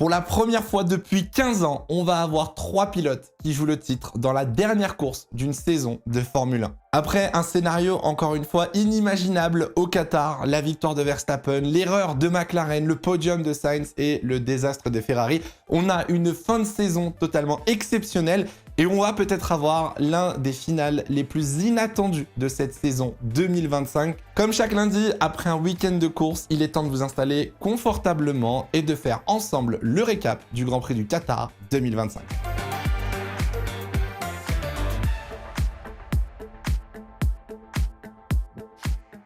Pour la première fois depuis 15 ans, on va avoir 3 pilotes qui jouent le titre dans la dernière course d'une saison de Formule 1. Après un scénario encore une fois inimaginable au Qatar, la victoire de Verstappen, l'erreur de McLaren, le podium de Sainz et le désastre de Ferrari, on a une fin de saison totalement exceptionnelle et on va peut-être avoir l'un des finales les plus inattendus de cette saison 2025. Comme chaque lundi, après un week-end de course, il est temps de vous installer confortablement et de faire ensemble le récap du Grand Prix du Qatar 2025.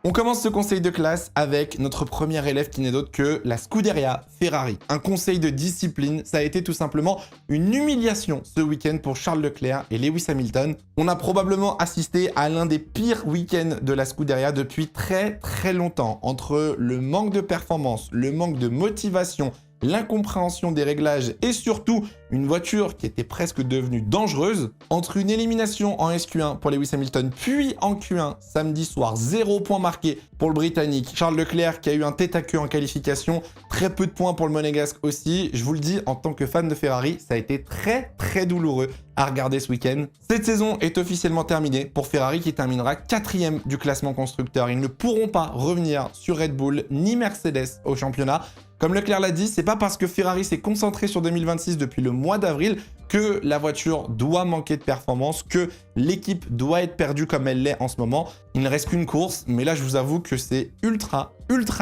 On commence ce conseil de classe avec notre premier élève qui n'est d'autre que la Scuderia Ferrari. Un conseil de discipline, ça a été tout simplement une humiliation ce week-end pour Charles Leclerc et Lewis Hamilton. On a probablement assisté à l'un des pires week-ends de la Scuderia depuis très longtemps. Entre le manque de performance, le manque de motivation, l'incompréhension des réglages et surtout une voiture qui était presque devenue dangereuse, entre une élimination en SQ1 pour Lewis Hamilton puis en Q1 samedi soir, 0 point marqué pour le Britannique, Charles Leclerc qui a eu un tête-à-queue en qualification, très peu de points pour le Monégasque aussi. Je vous le dis, en tant que fan de Ferrari, ça a été très douloureux à regarder ce week-end. Cette saison est officiellement terminée pour Ferrari qui terminera 4e du classement constructeur. Ils ne pourront pas revenir sur Red Bull ni Mercedes au championnat. Comme Leclerc l'a dit, c'est pas parce que Ferrari s'est concentré sur 2026 depuis le mois d'avril que la voiture doit manquer de performance, que l'équipe doit être perdue comme elle l'est en ce moment. Il ne reste qu'une course, mais là je vous avoue que c'est ultra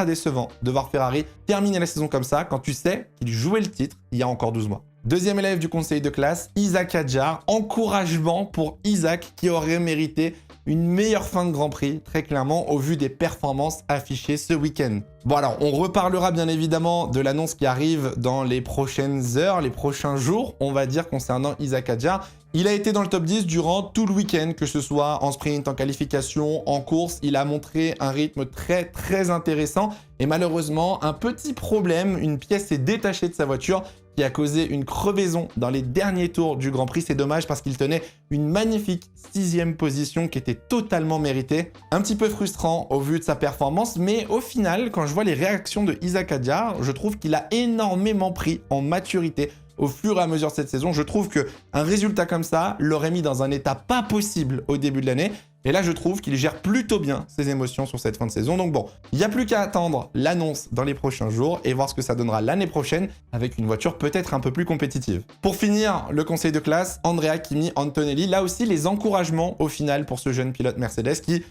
décevant de voir Ferrari terminer la saison comme ça quand tu sais qu'il jouait le titre il y a encore 12 mois. Deuxième élève du conseil de classe, Isaac Hadjar. Encouragement pour Isaac qui aurait mérité une meilleure fin de Grand Prix, très clairement, au vu des performances affichées ce week-end. Bon alors, on reparlera bien évidemment de l'annonce qui arrive dans les prochaines heures, les prochains jours, on va dire, concernant Isaac Hadjar. Il a été dans le top 10 durant tout le week-end, que ce soit en sprint, en qualification, en course. Il a montré un rythme très intéressant. Et malheureusement, un petit problème, une pièce s'est détachée de sa voiture qui a causé une crevaison dans les derniers tours du Grand Prix. C'est dommage parce qu'il tenait une magnifique 6e position qui était totalement méritée. Un petit peu frustrant au vu de sa performance, mais au final, quand je vois les réactions de Isaac Hadjar, je trouve qu'il a énormément pris en maturité au fur et à mesure de cette saison. Je trouve qu'un résultat comme ça l'aurait mis dans un état pas possible au début de l'année. Et là, je trouve qu'il gère plutôt bien ses émotions sur cette fin de saison. Donc bon, il n'y a plus qu'à attendre l'annonce dans les prochains jours et voir ce que ça donnera l'année prochaine avec une voiture peut-être un peu plus compétitive. Pour finir, le conseil de classe, Andrea Kimi Antonelli. Là aussi, les encouragements au final pour ce jeune pilote Mercedes qui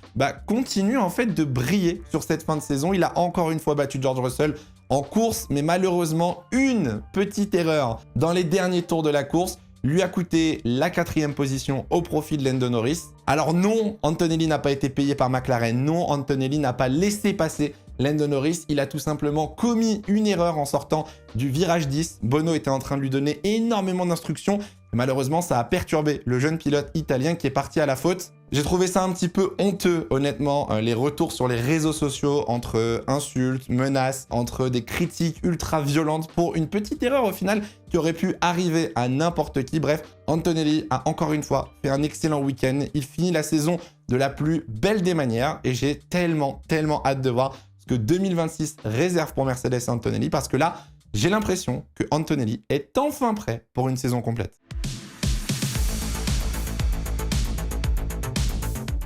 continue en fait de briller sur cette fin de saison. Il a encore une fois battu George Russell en course, mais malheureusement, une petite erreur dans les derniers tours de la course lui a coûté la 4e position au profit de Lando Norris. Alors non, Antonelli n'a pas été payé par McLaren. Non, Antonelli n'a pas laissé passer Lando Norris. Il a tout simplement commis une erreur en sortant du virage 10. Bono était en train de lui donner énormément d'instructions. Malheureusement, ça a perturbé le jeune pilote italien qui est parti à la faute. J'ai trouvé ça un petit peu honteux, honnêtement, les retours sur les réseaux sociaux entre insultes, menaces, entre des critiques ultra violentes pour une petite erreur au final qui aurait pu arriver à n'importe qui. Bref, Antonelli a encore une fois fait un excellent week-end. Il finit la saison de la plus belle des manières et j'ai tellement hâte de voir ce que 2026 réserve pour Mercedes et Antonelli parce que là, j'ai l'impression que Antonelli est enfin prêt pour une saison complète.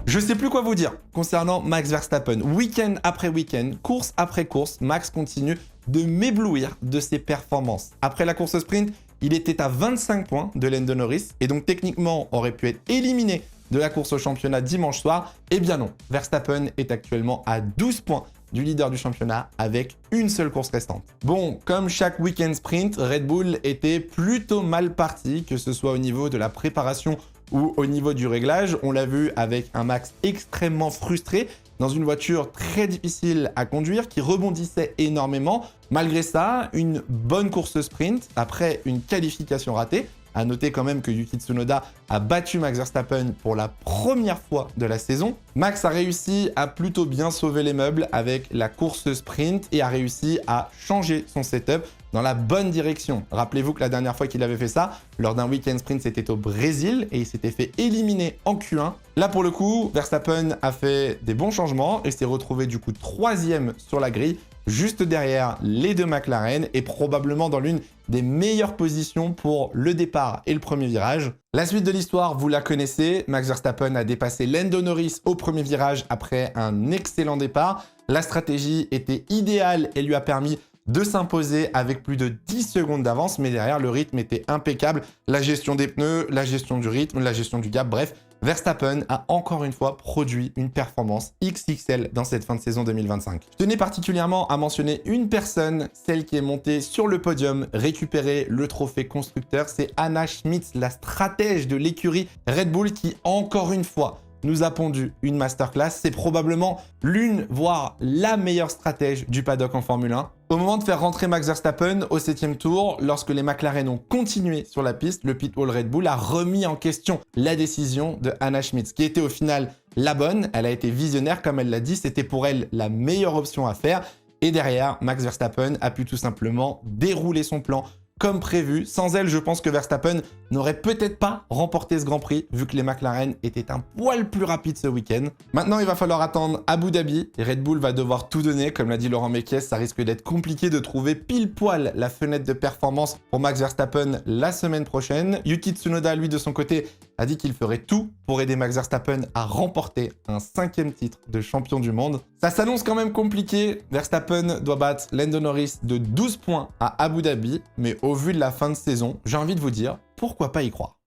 Je sais plus quoi vous dire concernant Max Verstappen. Week-end après week-end, course après course, Max continue de m'éblouir de ses performances. Après la course sprint, il était à 25 points de Lando Norris et donc techniquement aurait pu être éliminé de la course au championnat dimanche soir. Eh bien non, Verstappen est actuellement à 12 points du leader du championnat avec une seule course restante. Bon, comme chaque week-end sprint, Red Bull était plutôt mal parti, que ce soit au niveau de la préparation ou au niveau du réglage. On l'a vu avec un Max extrêmement frustré dans une voiture très difficile à conduire qui rebondissait énormément. Malgré ça, une bonne course sprint après une qualification ratée. À noter quand même que Yuki Tsunoda a battu Max Verstappen pour la première fois de la saison. Max a réussi à plutôt bien sauver les meubles avec la course sprint et a réussi à changer son setup dans la bonne direction. Rappelez-vous que la dernière fois qu'il avait fait ça, lors d'un week-end sprint, c'était au Brésil et il s'était fait éliminer en Q1. Là, pour le coup, Verstappen a fait des bons changements et s'est retrouvé du coup 3e sur la grille. juste derrière les deux McLaren et probablement dans l'une des meilleures positions pour le départ et le premier virage. La suite de l'histoire, vous la connaissez. Max Verstappen a dépassé Lando Norris au premier virage après un excellent départ. La stratégie était idéale et lui a permis de s'imposer avec plus de 10 secondes d'avance, mais derrière, le rythme était impeccable. La gestion des pneus, la gestion du rythme, la gestion du gap, bref, Verstappen a encore une fois produit une performance XXL dans cette fin de saison 2025. Je tenais particulièrement à mentionner une personne, celle qui est montée sur le podium, récupérer le trophée constructeur, c'est Anna Schmitz, la stratège de l'écurie Red Bull qui, encore une fois, nous a pondu une masterclass. C'est probablement l'une, voire la meilleure stratège du paddock en Formule 1. Au moment de faire rentrer Max Verstappen au 7e tour, lorsque les McLaren ont continué sur la piste, le pitbull Red Bull a remis en question la décision de Anna Schmitz, qui était au final la bonne. Elle a été visionnaire, comme elle l'a dit, c'était pour elle la meilleure option à faire. Et derrière, Max Verstappen a pu tout simplement dérouler son plan comme prévu. Sans elle, je pense que Verstappen n'aurait peut-être pas remporté ce Grand Prix, vu que les McLaren étaient un poil plus rapides ce week-end. Maintenant, il va falloir attendre Abu Dhabi. Et Red Bull va devoir tout donner. Comme l'a dit Laurent Mekies, ça risque d'être compliqué de trouver pile poil la fenêtre de performance pour Max Verstappen la semaine prochaine. Yuki Tsunoda, lui, de son côté, a dit qu'il ferait tout pour aider Max Verstappen à remporter un 5e titre de champion du monde. Ça s'annonce quand même compliqué. Verstappen doit battre Lando Norris de 12 points à Abu Dhabi, mais au vu de la fin de saison, j'ai envie de vous dire, pourquoi pas y croire?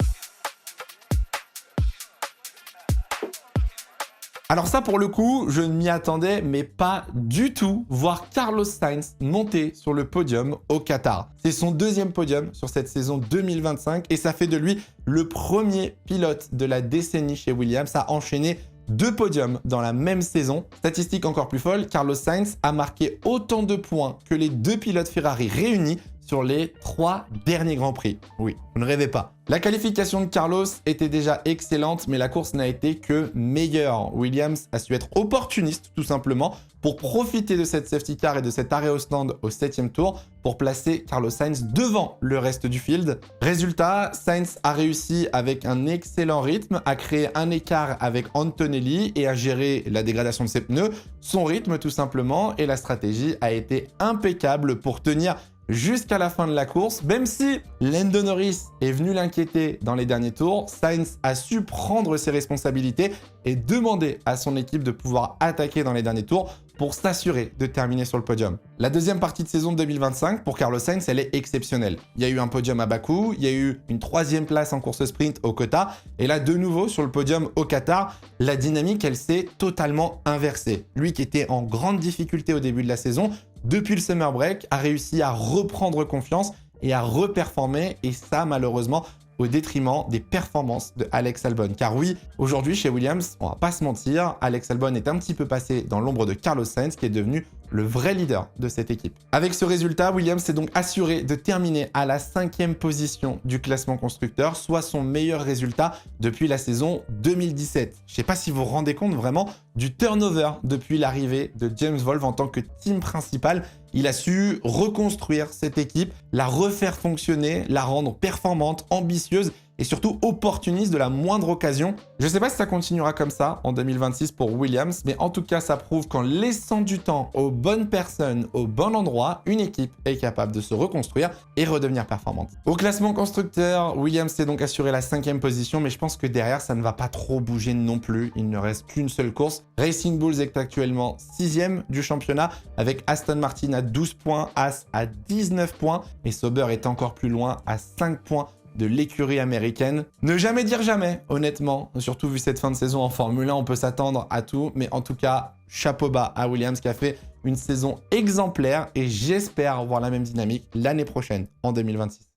Alors ça, pour le coup, je ne m'y attendais, mais pas du tout, voir Carlos Sainz monter sur le podium au Qatar. C'est son 2e podium sur cette saison 2025 et ça fait de lui le premier pilote de la décennie chez Williams à enchaîner 2 podiums dans la même saison. Statistique encore plus folle, Carlos Sainz a marqué autant de points que les 2 pilotes Ferrari réunis sur les 3 derniers Grands Prix. Oui, vous ne rêvez pas. La qualification de Carlos était déjà excellente, mais la course n'a été que meilleure. Williams a su être opportuniste, tout simplement, pour profiter de cette safety car et de cet arrêt au stand au 7e tour pour placer Carlos Sainz devant le reste du field. Résultat, Sainz a réussi avec un excellent rythme à créer un écart avec Antonelli et à gérer la dégradation de ses pneus, son rythme tout simplement, et la stratégie a été impeccable pour tenir jusqu'à la fin de la course. Même si Lando Norris est venu l'inquiéter dans les derniers tours, Sainz a su prendre ses responsabilités et demander à son équipe de pouvoir attaquer dans les derniers tours pour s'assurer de terminer sur le podium. La deuxième partie de saison 2025 pour Carlos Sainz, elle est exceptionnelle. Il y a eu un podium à Bakou, il y a eu une 3e place en course sprint au quota, et là de nouveau sur le podium au Qatar, la dynamique elle s'est totalement inversée. Lui qui était en grande difficulté au début de la saison, depuis le summer break, a réussi à reprendre confiance et à reperformer, et ça malheureusement au détriment des performances de Alex Albon. Car oui, aujourd'hui chez Williams, on va pas se mentir, Alex Albon est un petit peu passé dans l'ombre de Carlos Sainz qui est devenu le vrai leader de cette équipe. Avec ce résultat, Williams s'est donc assuré de terminer à la 5e position du classement constructeur, soit son meilleur résultat depuis la saison 2017. Je ne sais pas si vous vous rendez compte vraiment du turnover depuis l'arrivée de James Wolfe en tant que team principal. Il a su reconstruire cette équipe, la refaire fonctionner, la rendre performante, ambitieuse et surtout opportuniste de la moindre occasion. Je ne sais pas si ça continuera comme ça en 2026 pour Williams, mais en tout cas, ça prouve qu'en laissant du temps aux bonnes personnes, au bon endroit, une équipe est capable de se reconstruire et redevenir performante. Au classement constructeur, Williams s'est donc assuré la 5e position, mais je pense que derrière, ça ne va pas trop bouger non plus. Il ne reste qu'une seule course. Racing Bulls est actuellement 6e du championnat, avec Aston Martin à 12 points, Haas à 19 points, et Sauber est encore plus loin à 5 points de l'écurie américaine. Ne jamais dire jamais, honnêtement. Surtout vu cette fin de saison en Formule 1, on peut s'attendre à tout. Mais en tout cas, chapeau bas à Williams qui a fait une saison exemplaire et j'espère voir la même dynamique l'année prochaine, en 2026.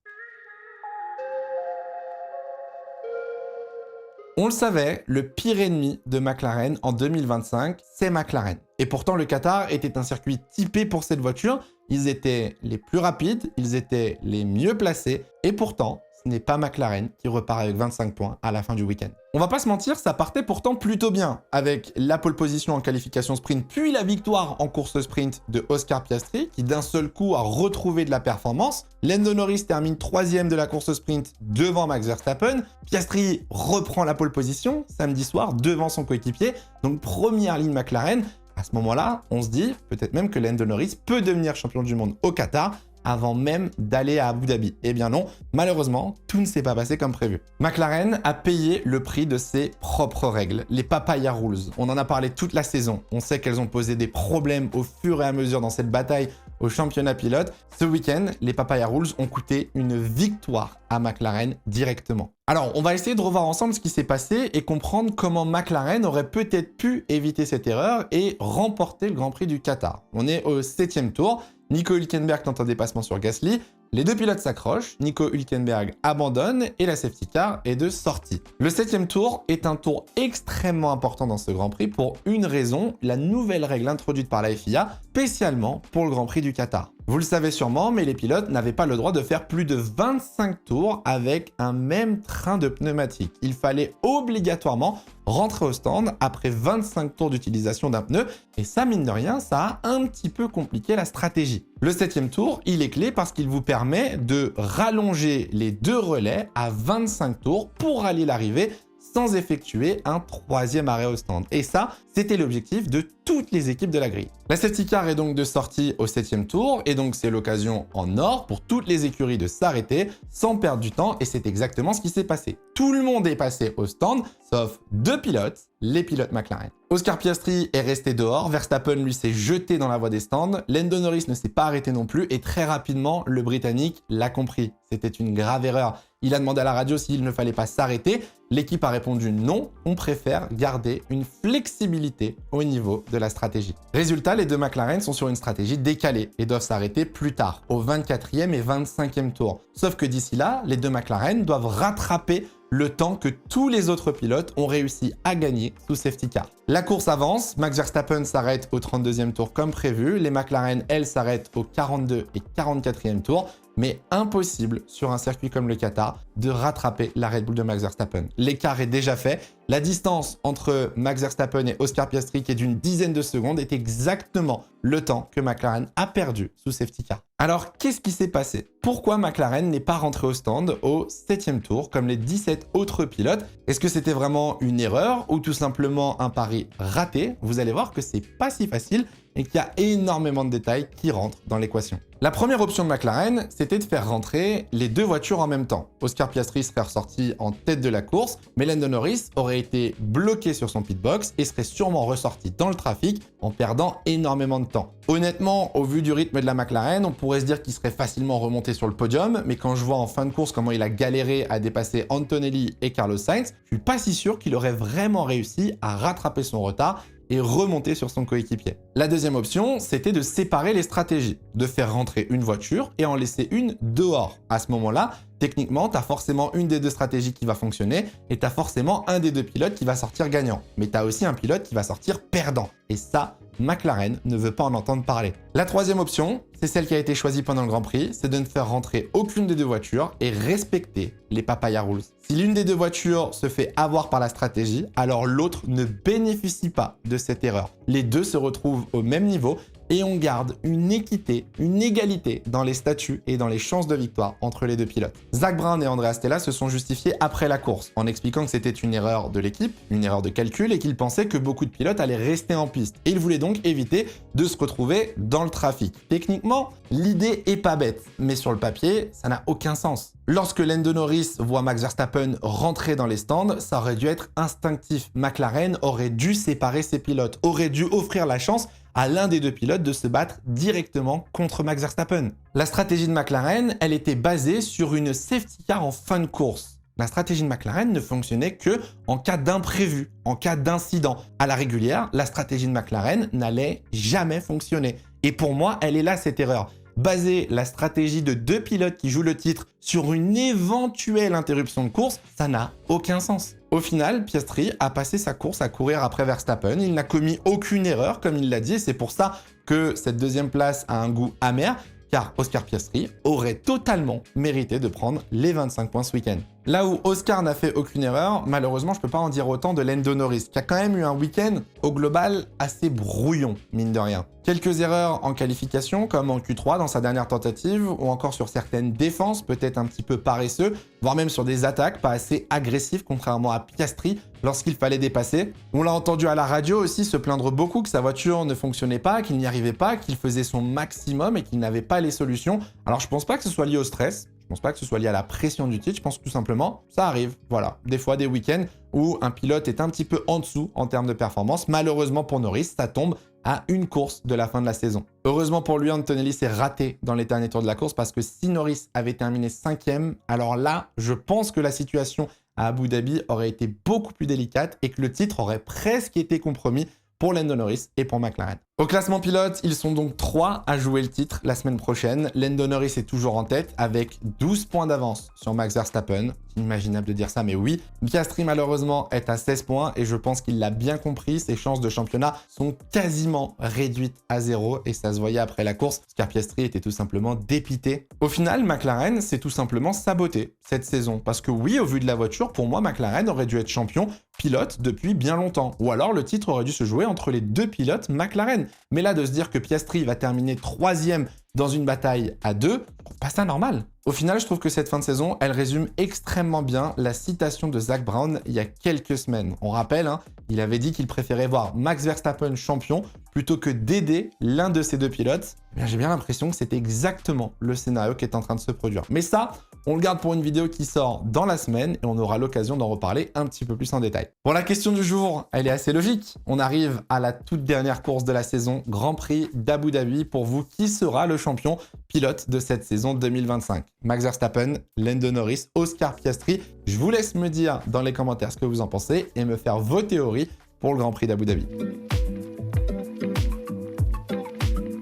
On le savait, le pire ennemi de McLaren en 2025, c'est McLaren. Et pourtant, le Qatar était un circuit typé pour cette voiture. Ils étaient les plus rapides, ils étaient les mieux placés. Et pourtant, ce n'est pas McLaren qui repart avec 25 points à la fin du week-end. On va pas se mentir, ça partait pourtant plutôt bien, avec la pole position en qualification sprint, puis la victoire en course sprint de Oscar Piastri, qui d'un seul coup a retrouvé de la performance. Lando Norris termine 3e de la course sprint devant Max Verstappen. Piastri reprend la pole position samedi soir devant son coéquipier. Donc première ligne McLaren, À ce moment-là, on se dit peut-être même que Lando Norris peut devenir champion du monde au Qatar avant même d'aller à Abu Dhabi. Eh bien non, malheureusement, tout ne s'est pas passé comme prévu. McLaren a payé le prix de ses propres règles, les Papaya Rules. On en a parlé toute la saison. On sait qu'elles ont posé des problèmes au fur et à mesure dans cette bataille au championnat pilote. Ce week-end, les Papaya Rules ont coûté une victoire à McLaren directement. Alors, on va essayer de revoir ensemble ce qui s'est passé et comprendre comment McLaren aurait peut-être pu éviter cette erreur et remporter le Grand Prix du Qatar. On est au 7e tour. Nico Hülkenberg tente un dépassement sur Gasly. Les deux pilotes s'accrochent, Nico Hülkenberg abandonne et la safety car est de sortie. Le 7e tour est un tour extrêmement important dans ce Grand Prix pour une raison, la nouvelle règle introduite par la FIA, spécialement pour le Grand Prix du Qatar. Vous le savez sûrement, mais les pilotes n'avaient pas le droit de faire plus de 25 tours avec un même train de pneumatique. Il fallait obligatoirement rentrer au stand après 25 tours d'utilisation d'un pneu, et ça, mine de rien, ça a un petit peu compliqué la stratégie. Le 7e tour, il est clé parce qu'il vous permet de rallonger les deux relais à 25 tours pour rallier l'arrivée sans effectuer un 3e arrêt au stand. Et ça, c'était l'objectif de toutes les équipes de la grille. La safety car est donc de sortie au 7e tour, et donc c'est l'occasion en or pour toutes les écuries de s'arrêter sans perdre du temps, et c'est exactement ce qui s'est passé. Tout le monde est passé au stand, sauf deux pilotes, les pilotes McLaren. Oscar Piastri est resté dehors, Verstappen lui s'est jeté dans la voie des stands, Lando Norris ne s'est pas arrêté non plus, et très rapidement, le Britannique l'a compris. C'était une grave erreur. Il a demandé à la radio s'il ne fallait pas s'arrêter. L'équipe a répondu non, on préfère garder une flexibilité au niveau de la stratégie. Résultat, les deux McLaren sont sur une stratégie décalée et doivent s'arrêter plus tard, au 24e et 25e tour. Sauf que d'ici là, les deux McLaren doivent rattraper le temps que tous les autres pilotes ont réussi à gagner sous safety car. La course avance, Max Verstappen s'arrête au 32e tour comme prévu, les McLaren, elles, s'arrêtent au 42 et 44e tour, mais impossible sur un circuit comme le Qatar de rattraper la Red Bull de Max Verstappen. L'écart est déjà fait. La distance entre Max Verstappen et Oscar Piastri, qui est d'une dizaine de secondes, est exactement le temps que McLaren a perdu sous safety car. Alors, qu'est-ce qui s'est passé? Pourquoi McLaren n'est pas rentré au stand au 7e tour comme les 17 autres pilotes? Est-ce que c'était vraiment une erreur ou tout simplement un pari raté? Vous allez voir que c'est pas si facile et qu'il y a énormément de détails qui rentrent dans l'équation. La première option de McLaren, c'était de faire rentrer les deux voitures en même temps. Oscar Piastri serait ressorti en tête de la course, mais Lando Norris aurait été bloqué sur son pitbox et serait sûrement ressorti dans le trafic en perdant énormément de temps. Honnêtement, au vu du rythme de la McLaren, on pourrait se dire qu'il serait facilement remonté sur le podium, mais quand je vois en fin de course comment il a galéré à dépasser Antonelli et Carlos Sainz, je suis pas si sûr qu'il aurait vraiment réussi à rattraper son retard et remonter sur son coéquipier. La deuxième option, c'était de séparer les stratégies, de faire rentrer une voiture et en laisser une dehors. À ce moment-là, techniquement, tu as forcément une des deux stratégies qui va fonctionner et tu as forcément un des deux pilotes qui va sortir gagnant. Mais tu as aussi un pilote qui va sortir perdant. Et ça, McLaren ne veut pas en entendre parler. La troisième option, c'est celle qui a été choisie pendant le Grand Prix, c'est de ne faire rentrer aucune des deux voitures et respecter les Papaya Rules. Si l'une des deux voitures se fait avoir par la stratégie, alors l'autre ne bénéficie pas de cette erreur. Les deux se retrouvent au même niveau et on garde une équité, une égalité dans les statuts et dans les chances de victoire entre les deux pilotes. Zak Brown et Andrea Stella se sont justifiés après la course en expliquant que c'était une erreur de l'équipe, une erreur de calcul et qu'ils pensaient que beaucoup de pilotes allaient rester en piste. Et ils voulaient donc éviter de se retrouver dans le trafic. Techniquement, l'idée est pas bête, mais sur le papier, ça n'a aucun sens. Lorsque Lando Norris voit Max Verstappen rentrer dans les stands, ça aurait dû être instinctif. McLaren aurait dû séparer ses pilotes, aurait dû offrir la chance à l'un des deux pilotes de se battre directement contre Max Verstappen. La stratégie de McLaren, elle était basée sur une safety car en fin de course. La stratégie de McLaren ne fonctionnait que en cas d'imprévu, en cas d'incident. À la régulière, la stratégie de McLaren n'allait jamais fonctionner. Et pour moi, elle est là cette erreur. Baser la stratégie de deux pilotes qui jouent le titre sur une éventuelle interruption de course, ça n'a aucun sens. Au final, Piastri a passé sa course à courir après Verstappen. Il n'a commis aucune erreur, comme il l'a dit, et c'est pour ça que cette deuxième place a un goût amer, car Oscar Piastri aurait totalement mérité de prendre les 25 points ce week-end. Là où Oscar n'a fait aucune erreur, malheureusement, je peux pas en dire autant de Lando Norris, qui a quand même eu un week-end au global assez brouillon, mine de rien. Quelques erreurs en qualification, comme en Q3 dans sa dernière tentative, ou encore sur certaines défenses, peut-être un petit peu paresseux, voire même sur des attaques pas assez agressives, contrairement à Piastri, lorsqu'il fallait dépasser. On l'a entendu à la radio aussi se plaindre beaucoup que sa voiture ne fonctionnait pas, qu'il n'y arrivait pas, qu'il faisait son maximum et qu'il n'avait pas les solutions. Alors je pense pas que ce soit lié au stress, je pense pas que ce soit lié à la pression du titre, je pense que tout simplement, ça arrive. Voilà, des fois des week-ends où un pilote est un petit peu en dessous en termes de performance. Malheureusement pour Norris, ça tombe à une course de la fin de la saison. Heureusement pour lui, Antonelli s'est raté dans les derniers tours de la course parce que si Norris avait terminé 5e, alors là, je pense que la situation à Abu Dhabi aurait été beaucoup plus délicate et que le titre aurait presque été compromis pour Lando Norris et pour McLaren. Au classement pilote, ils sont donc 3 à jouer le titre la semaine prochaine. Lando Norris est toujours en tête avec 12 points d'avance sur Max Verstappen. Inimaginable de dire ça, mais oui. Piastri, malheureusement, est à 16 points et je pense qu'il l'a bien compris. Ses chances de championnat sont quasiment réduites à 0 et ça se voyait après la course car Piastri était tout simplement dépité. Au final, McLaren s'est tout simplement saboté cette saison parce que oui, au vu de la voiture, pour moi, McLaren aurait dû être champion pilote depuis bien longtemps. Ou alors, le titre aurait dû se jouer entre les deux pilotes McLaren. Mais là, de se dire que Piastri va terminer 3e dans une bataille à 2, pas ça normal. Au final, je trouve que cette fin de saison, elle résume extrêmement bien la citation de Zak Brown il y a quelques semaines. On rappelle, hein, il avait dit qu'il préférait voir Max Verstappen champion plutôt que d'aider l'un de ces deux pilotes. Eh bien, j'ai bien l'impression que c'est exactement le scénario qui est en train de se produire. Mais ça, on le garde pour une vidéo qui sort dans la semaine et on aura l'occasion d'en reparler un petit peu plus en détail. Pour la question du jour, elle est assez logique. On arrive à la toute dernière course de la saison, Grand Prix d'Abu Dhabi. Pour vous, qui sera le champion pilote de cette saison 2025? Max Verstappen, Lando Norris, Oscar Piastri? Je vous laisse me dire dans les commentaires ce que vous en pensez et me faire vos théories pour le Grand Prix d'Abu Dhabi.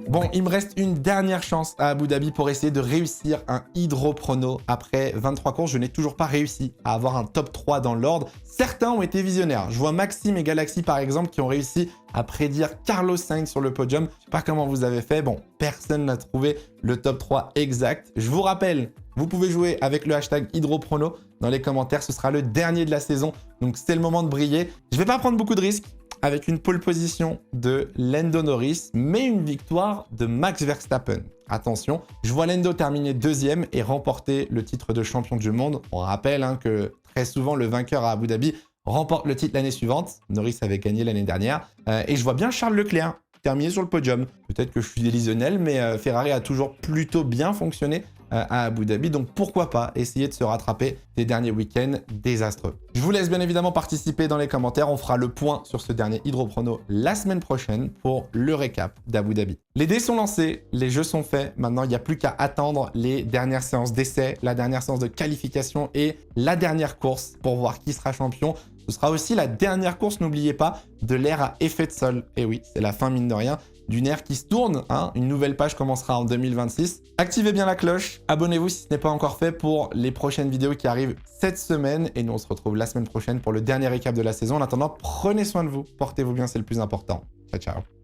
Bon, il me reste une dernière chance à Abu Dhabi pour essayer de réussir un hydro-prono. Après 23 courses, je n'ai toujours pas réussi à avoir un top 3 dans l'ordre. Certains ont été visionnaires. Je vois Maxime et Galaxy par exemple qui ont réussi à prédire Carlos Sainz sur le podium. Je ne sais pas comment vous avez fait. Bon, personne n'a trouvé le top 3 exact. Je vous rappelle, vous pouvez jouer avec le hashtag hydroprono dans les commentaires. Ce sera le dernier de la saison, donc c'est le moment de briller. Je ne vais pas prendre beaucoup de risques avec une pole position de Lando Norris, mais une victoire de Max Verstappen. Attention, je vois Lando terminer 2e et remporter le titre de champion du monde. On rappelle hein, que très souvent, le vainqueur à Abu Dhabi remporte le titre l'année suivante. Norris avait gagné l'année dernière. Et je vois bien Charles Leclerc terminer sur le podium. Peut-être que je suis délusionnel, mais Ferrari a toujours plutôt bien fonctionné à Abu Dhabi. Donc pourquoi pas essayer de se rattraper des derniers week-ends désastreux. Je vous laisse bien évidemment participer dans les commentaires. On fera le point sur ce dernier hydroprono la semaine prochaine pour le récap d'Abu Dhabi. Les dés sont lancés, les jeux sont faits. Maintenant, il n'y a plus qu'à attendre les dernières séances d'essai, la dernière séance de qualification et la dernière course pour voir qui sera champion. Ce sera aussi la dernière course, n'oubliez pas, de l'ère à effet de sol. Et oui, c'est la fin, mine de rien, d'une ère qui se tourne. Hein. Une nouvelle page commencera en 2026. Activez bien la cloche, abonnez-vous si ce n'est pas encore fait pour les prochaines vidéos qui arrivent cette semaine. Et nous, on se retrouve la semaine prochaine pour le dernier récap de la saison. En attendant, prenez soin de vous, portez-vous bien, c'est le plus important. Ciao, ciao.